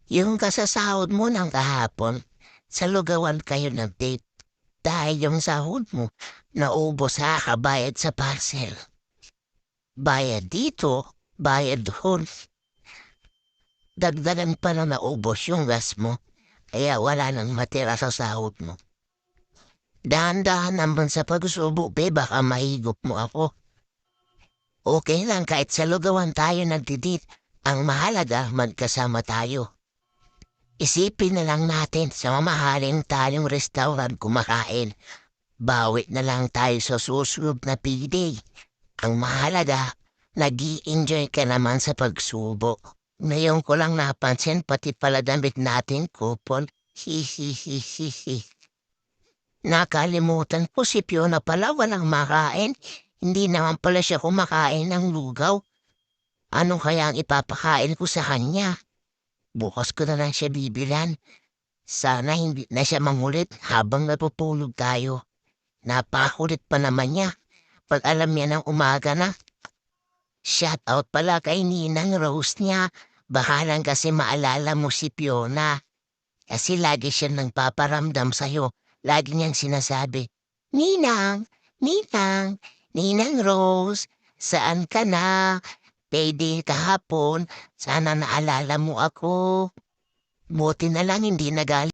Yung kasasahod mo ng kahapon, sa lugawan kayo nag-date. Dahil yung sahod mo, naubos ha, kabayad sa parcel. Bayad dito, bayad doon. Dagdagan pa na naubos yung gas mo, kaya wala nang matira sa sahod mo. Dahan-dahan naman sa pagsubo, be, baka mahigop mo ako. Okay lang kahit sa lugawan tayo nagdidit. Ang mahalaga, magkasama tayo. Isipin na lang natin sa mamahaling tayong restaurant kumakain. Bawi na lang tayo sa susunod na payday. Ang mahalaga, nag enjoy ka naman sa pagsubo. Ngayon ko lang napansin pati pala damit natin kupon. Hihihihihi. Nakalimutan ko si Fiona pala walang makain. Hindi naman pala siya kumakain ng lugaw. Ano kaya ang ipapakain ko sa kanya? Bukas ko na lang siya bibilan. Sana hindi na siya mangulit habang natutulog tayo. Napakakulit pa naman niya. Pag alam niya ng umaga na. Shout out pala kay Ninang Rose niya. Baka lang kasi maalala mo si Fiona. Kasi lagi siya nagpaparamdam sa'yo. Lagi niyang sinasabi, Ninang, Ninang, Ninang Rose, saan ka na? Payday kahapon, sana naalala mo ako. Buti na lang hindi nagalit.